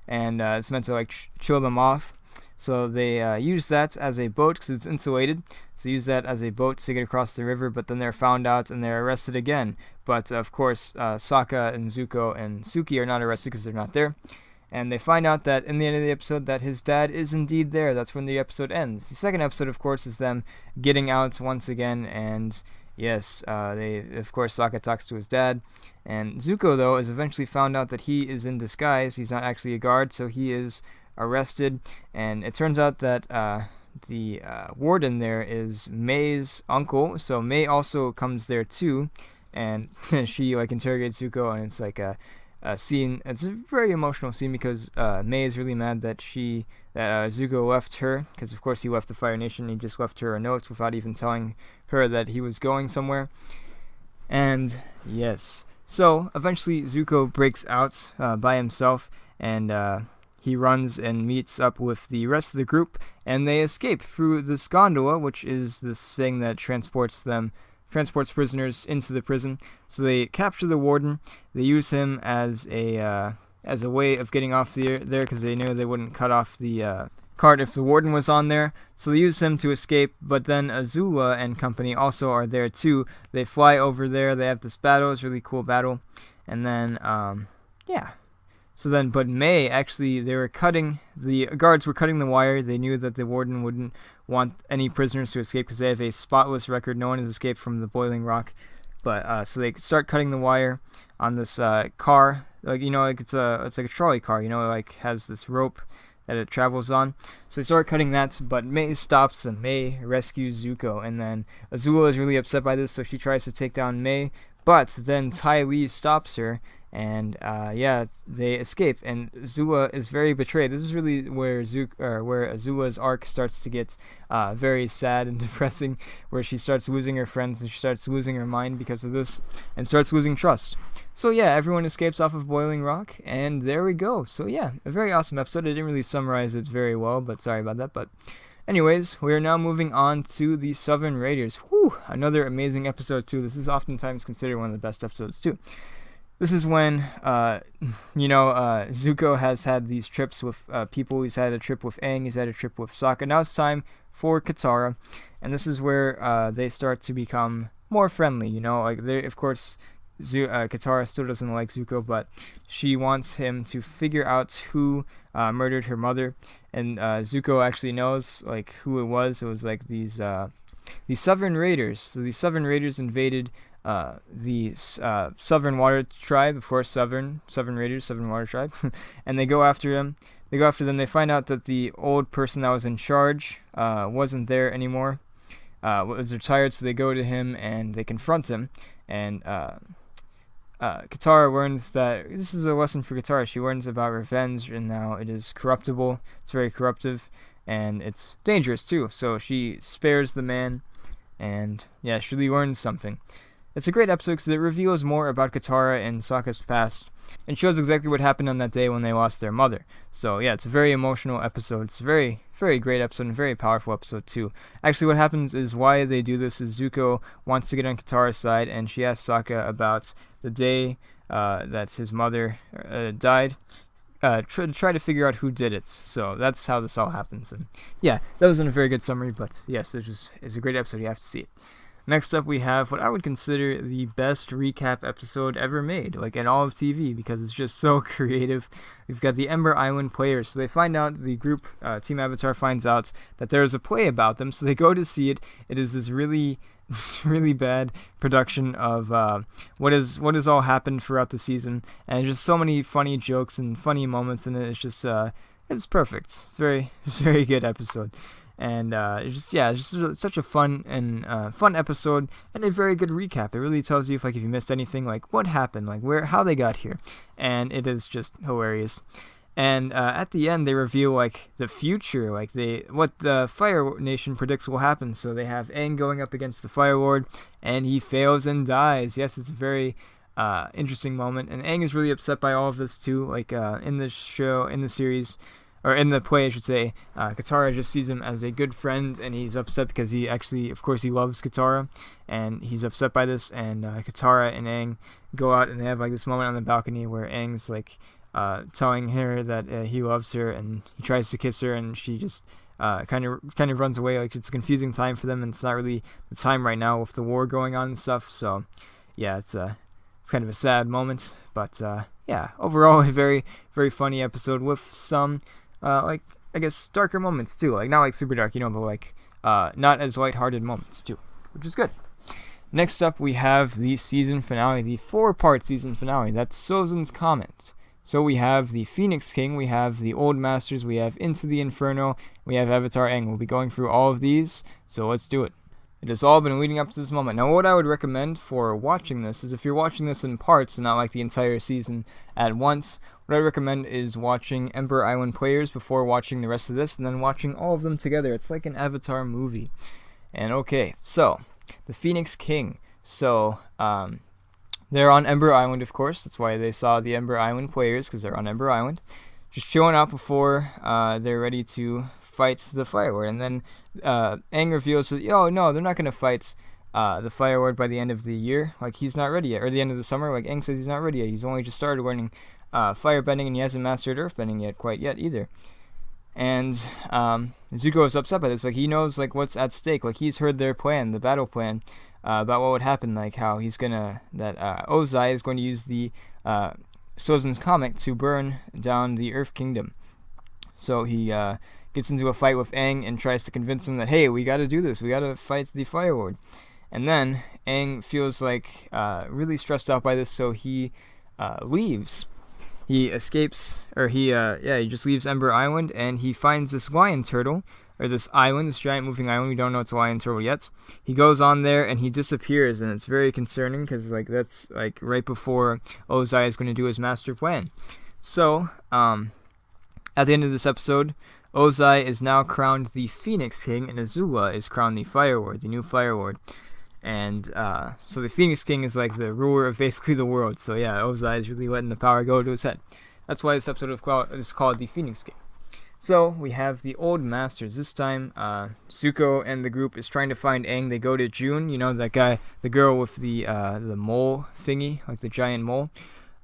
and it's meant to like chill them off. So they use that as a boat because it's insulated. So they use that as a boat to get across the river, but then they're found out and they're arrested again. But of course, Sokka and Zuko and Suki are not arrested because they're not there. And they find out that in the end of the episode that his dad is indeed there. That's when the episode ends. The second episode, of course, is them getting out once again. And yes, Sokka talks to his dad. And Zuko, though, is eventually found out that he is in disguise. He's not actually a guard, so he is arrested. And it turns out that the warden there is May's uncle. So May also comes there too. And she interrogates Zuko, and it's like a scene. It's a very emotional scene because May is really mad that Zuko left her, because of course he left the Fire Nation. He just left her a note without even telling her that he was going somewhere. And yes, so eventually Zuko breaks out by himself, and he runs and meets up with the rest of the group, and they escape through this gondola, which is this thing that transports prisoners into the prison. So they capture the warden. They use him as a way of getting off there because they knew they wouldn't cut off the cart if the warden was on there. So they use him to escape. But then Azula and company also are there too. They fly over there. They have this battle. It's a really cool battle. And then but May, actually, the guards were cutting the wire. They knew that the warden wouldn't want any prisoners to escape because they have a spotless record. No one has escaped from the Boiling Rock. But so they start cutting the wire on this car. It's like a trolley car, has this rope that it travels on. So they start cutting that, but May stops and May rescues Zuko. And then Azula is really upset by this, so she tries to take down May. But then Ty Lee stops her. And they escape, and Azula is very betrayed. This is really where Azula's arc starts to get very sad and depressing, where she starts losing her friends and she starts losing her mind because of this, and starts losing trust. So yeah, everyone escapes off of Boiling Rock, and there we go. So yeah, a very awesome episode. I didn't really summarize it very well, but sorry about that. But anyways, we are now moving on to the Southern Raiders. Whew, another amazing episode too. This is oftentimes considered one of the best episodes too. This is when, Zuko has had these trips with people. He's had a trip with Aang. He's had a trip with Sokka. Now it's time for Katara, and this is where they start to become more friendly. Like they, of course, Katara still doesn't like Zuko, but she wants him to figure out who murdered her mother, and Zuko actually knows like who it was. It was like these Southern Raiders. So these Southern Raiders invaded the Southern Water Tribe, of course, Southern Raiders, Southern Water Tribe, and they go after him. They go after them. They find out that the old person that was in charge wasn't there anymore. Was retired, so they go to him and they confront him. And Katara learns that this is a lesson for Katara. She learns about revenge, and now it is corruptible. It's very corruptive, and it's dangerous too. So she spares the man, and yeah, she really learns something. It's a great episode because it reveals more about Katara and Sokka's past and shows exactly what happened on that day when they lost their mother. So yeah, it's a very emotional episode. It's a very, very great episode and a very powerful episode too. Actually, what happens is why they do this is Zuko wants to get on Katara's side, and she asks Sokka about the day that his mother died. Try to figure out who did it. So that's how this all happens. And yeah, that wasn't a very good summary, but yes, it's a great episode. You have to see it. Next up, we have what I would consider the best recap episode ever made, like in all of TV, because it's just so creative. We've got the Ember Island players. So they find out, the group, Team Avatar finds out that there is a play about them, so they go to see it. It is this really, really bad production of what has all happened throughout the season, and just so many funny jokes and funny moments in it. It's just, it's perfect. It's a very good episode. And it's just such a fun episode, and a very good recap. It really tells you if you missed anything, like what happened, like how they got here, and it is just hilarious. And at the end, they reveal like the future, like what the Fire Nation predicts will happen. So they have Aang going up against the Fire Lord, and he fails and dies. Yes, it's a very interesting moment, and Aang is really upset by all of this too. Like in the series. Or in the play, I should say, Katara just sees him as a good friend, and he's upset because he actually, of course, he loves Katara, and he's upset by this. And Katara and Aang go out, and they have like this moment on the balcony where Aang's like telling her that he loves her, and he tries to kiss her, and she just kind of runs away. Like it's a confusing time for them, and it's not really the time right now with the war going on and stuff. So yeah, it's kind of a sad moment, but yeah, overall a very, very funny episode with some. I guess darker moments too, like not like super dark, but like not as lighthearted moments too, which is good. Next up, we have the season finale, the 4-part season finale. That's Sozin's Comet. So we have the Phoenix King, we have the Old Masters, we have Into the Inferno, we have Avatar Aang. We'll be going through all of these, so let's do it. It has all been leading up to this moment. Now, what I would recommend for watching this is if you're watching this in parts and not like the entire season at once, what I recommend is watching Ember Island Players before watching the rest of this, and then watching all of them together. It's like an Avatar movie. And okay, so, the Phoenix King. So, they're on Ember Island, of course. That's why they saw the Ember Island Players, because they're on Ember Island. Just chilling out before they're ready to fight the Fire Lord. And then Aang reveals that, no, they're not going to fight the Fire Lord by the end of the year. Like, he's not ready yet. Or the end of the summer. Like, Aang says he's not ready yet. He's only just started learning firebending, and he hasn't mastered earthbending quite yet either. And Zuko is upset by this. Like, he knows like what's at stake. Like, he's heard their plan, the battle plan, about what would happen. Like how Ozai is going to use the Sozin's Comet to burn down the Earth Kingdom. So he gets into a fight with Aang and tries to convince him that, hey, we got to do this. We got to fight the Fire Lord. And then Aang feels like really stressed out by this, so he leaves. He escapes, or he just leaves Ember Island, and he finds this lion turtle, or this island, this giant moving island. We don't know it's a lion turtle yet. He goes on there, and he disappears, and it's very concerning, because like that's like right before Ozai is going to do his master plan. So, at the end of this episode, Ozai is now crowned the Phoenix King, and Azula is crowned the Fire Lord, the new Fire Lord. And so the Phoenix King is like the ruler of basically the world. So yeah, Ozai is really letting the power go to his head. That's why this episode is called the Phoenix King. So we have the Old Masters. This time, Zuko and the group is trying to find Aang. They go to June, that guy, the girl with the mole thingy, like the giant mole.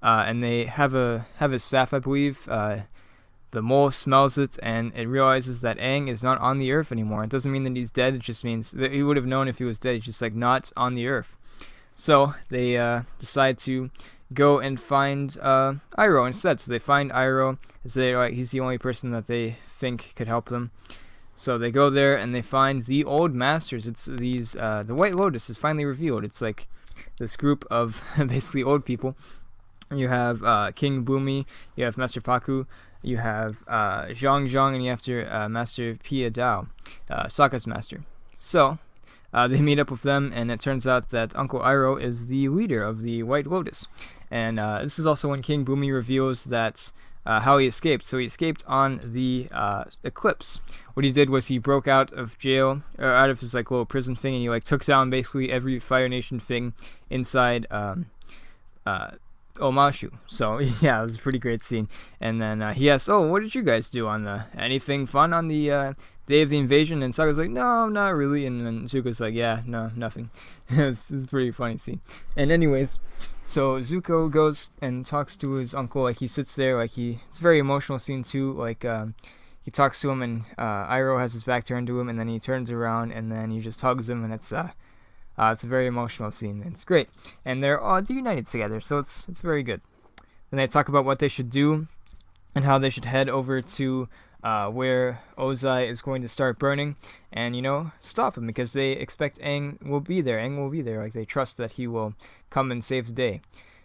and they have a staff, I believe. The mole smells it, and it realizes that Aang is not on the earth anymore. It doesn't mean that he's dead. It just means that he would have known if he was dead. He's just like not on the earth. So they decide to go and find Iroh instead. So they find Iroh, as he's the only person that they think could help them. So they go there and they find the old masters. It's these the White Lotus is finally revealed. It's like this group of basically old people. You have King Bumi, you have Master Paku, you have Zhang Zhang, and you have Master Pia Dao, Sokka's master. So they meet up with them, and it turns out that Uncle Iroh is the leader of the White Lotus. And this is also when King Bumi reveals that how he escaped. So he escaped on the eclipse. What he did was he broke out of jail, or out of his like little prison thing, and he like took down basically every Fire Nation thing inside Omashu. So yeah, it was a pretty great scene. And then he asked, "Oh, what did you guys do on anything fun on the day of the invasion?" And Sokka's like, "No, not really." And then Zuko's like, "Yeah, no, nothing." it's a pretty funny scene. And anyways, so Zuko goes and talks to his uncle. Like he sits there, like it's a very emotional scene too. Like he talks to him, and Iroh has his back turned to him, and then he turns around, and then he just hugs him, and it's a very emotional scene. And it's great, and they're all united together, so it's very good. Then they talk about what they should do, and how they should head over to where Ozai is going to start burning, and stop him, because they expect Aang will be there. Like they trust that he will come and save the day.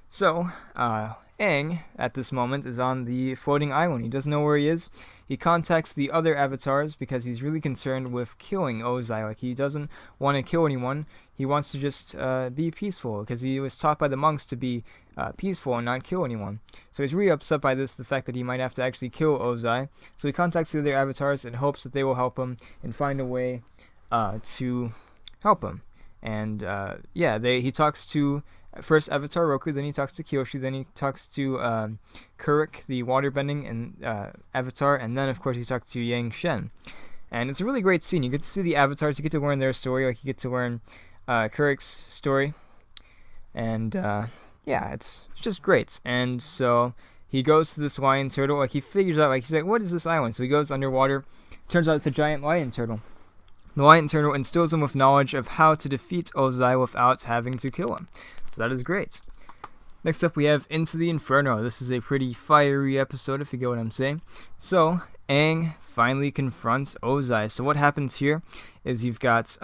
So Aang at this moment is on the floating island. He doesn't know where he is. He contacts the other avatars because he's really concerned with killing Ozai. Like he doesn't want to kill anyone. He wants to just be peaceful, because he was taught by the monks to be peaceful and not kill anyone. So he's really upset by this, the fact that he might have to actually kill Ozai. So he contacts the other avatars in hopes that they will help him and find a way to help him. And he talks to first Avatar Roku, then he talks to Kyoshi, then he talks to Kuruk, the waterbending and Avatar, and then of course he talks to Yang Shen. And it's a really great scene. You get to see the avatars, you get to learn their story, like you get to learn Kuruk's story, and it's just great. And so he goes to this lion turtle, like he figures out, like he's like, what is this island? So he goes underwater, turns out it's a giant lion turtle. The lion turtle instills him with knowledge of how to defeat Ozai without having to kill him. So that is great. Next up we have Into the Inferno. This is a pretty fiery episode, if you get what I'm saying. So Aang finally confronts Ozai. So what happens here is you've got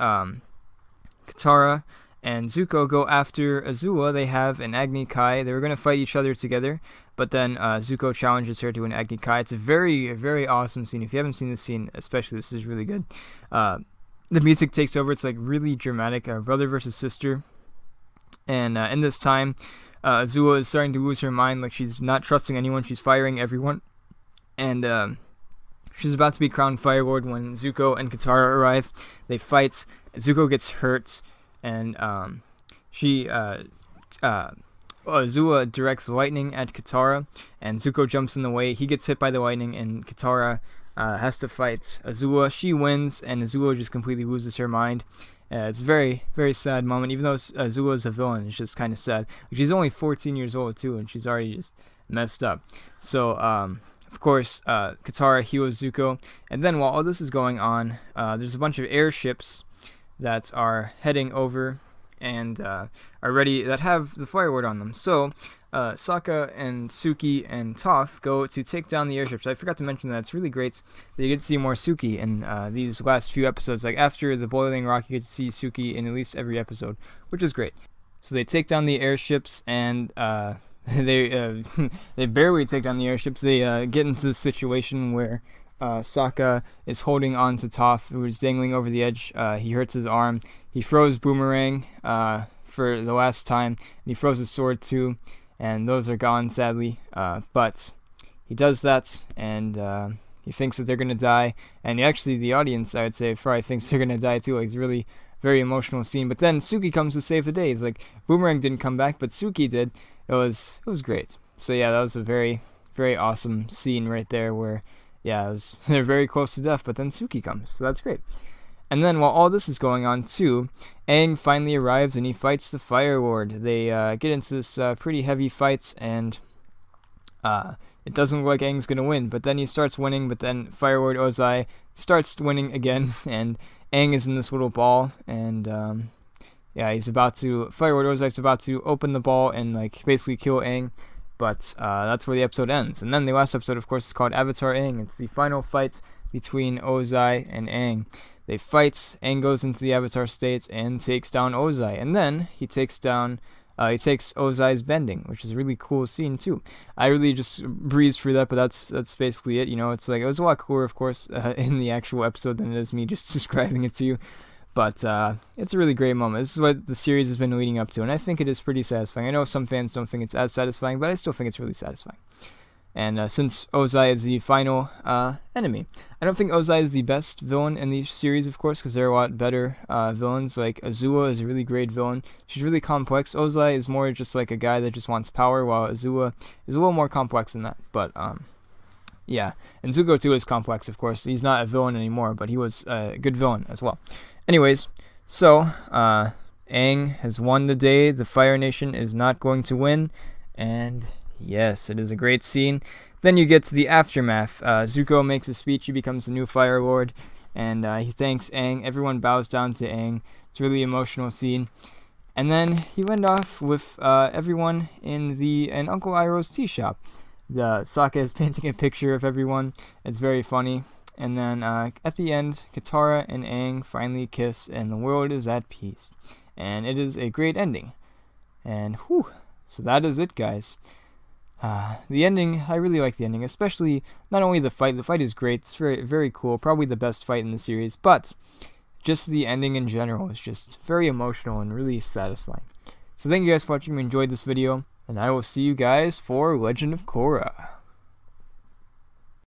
Katara and Zuko go after Azula. They have an Agni Kai. They were going to fight each other together, but then Zuko challenges her to an Agni Kai. It's a very, very awesome scene. If you haven't seen this scene, especially, this is really good. The music takes over. It's like really dramatic. Brother versus sister. And in this time, Azula is starting to lose her mind. Like she's not trusting anyone. She's firing everyone. And she's about to be crowned Fire Lord when Zuko and Katara arrive. They fight. Zuko gets hurt, and Azula directs lightning at Katara, and Zuko jumps in the way. He gets hit by the lightning, and Katara has to fight Azula. She wins, and Azula just completely loses her mind. It's a very, very sad moment. Even though Azula is a villain, it's just kind of sad. She's only 14 years old, too, and she's already just messed up. So, of course, Katara heals Zuko. And then while all this is going on, there's a bunch of airships that are heading over and are ready, that have the Fire Lord on them. So Sokka and Suki and Toph go to take down the airships. I forgot to mention that it's really great that you get to see more Suki in these last few episodes. Like after the Boiling Rock, you get to see Suki in at least every episode, which is great. So they take down the airships, and they barely take down the airships. They get into the situation where Sokka is holding on to Toph, who is dangling over the edge. He hurts his arm. He throws Boomerang for the last time, and he throws his sword too, and those are gone, sadly. But he does that, and he thinks that they're going to die. And actually, the audience, I would say, probably thinks they're going to die too. Like, it's a really very emotional scene. But then Suki comes to save the day. He's like, Boomerang didn't come back, but Suki did. It was great. So yeah, that was a very, very awesome scene right there where, yeah, they're very close to death, but then Suki comes. So that's great. And then while all this is going on too, Aang finally arrives and he fights the Fire Lord. They get into this pretty heavy fights, and it doesn't look like Aang's gonna win, but then he starts winning, but then Fire Lord Ozai starts winning again, and Aang is in this little ball, and Fire Lord Ozai's about to open the ball and like basically kill Aang, but that's where the episode ends. And then the last episode, of course, is called Avatar Aang. It's the final fight between Ozai and Aang. They fight, Aang goes into the Avatar state and takes down Ozai, and then he takes Ozai's bending, which is a really cool scene too. I really just breezed through that, but that's basically it. It's like it was a lot cooler, of course, in the actual episode than it is me just describing it to you. But it's a really great moment. This is what the series has been leading up to, and I think it is pretty satisfying. I know some fans don't think it's as satisfying, but I still think it's really satisfying. And since Ozai is the final enemy, I don't think Ozai is the best villain in the series, of course, because there are a lot better villains. Like Azula is a really great villain. She's really complex. Ozai is more just like a guy that just wants power, while Azula is a little more complex than that. But yeah, and Zuko too is complex, of course. He's not a villain anymore, but he was a good villain as well. Anyways, so Aang has won the day. The Fire Nation is not going to win, and yes, it is a great scene. Then you get to the aftermath. Zuko makes a speech. He becomes the new Fire Lord, and he thanks Aang. Everyone bows down to Aang. It's a really emotional scene. And then he went off with everyone in Uncle Iroh's tea shop. The Sokka is painting a picture of everyone. It's very funny. And then at the end, Katara and Aang finally kiss, and the world is at peace. And it is a great ending. And whew, so that is it, guys. The ending, I really like the ending, especially not only the fight. The fight is great. It's very, very cool. Probably the best fight in the series, but just the ending in general is just very emotional and really satisfying. So thank you guys for watching. If you enjoyed this video, and I will see you guys for Legend of Korra.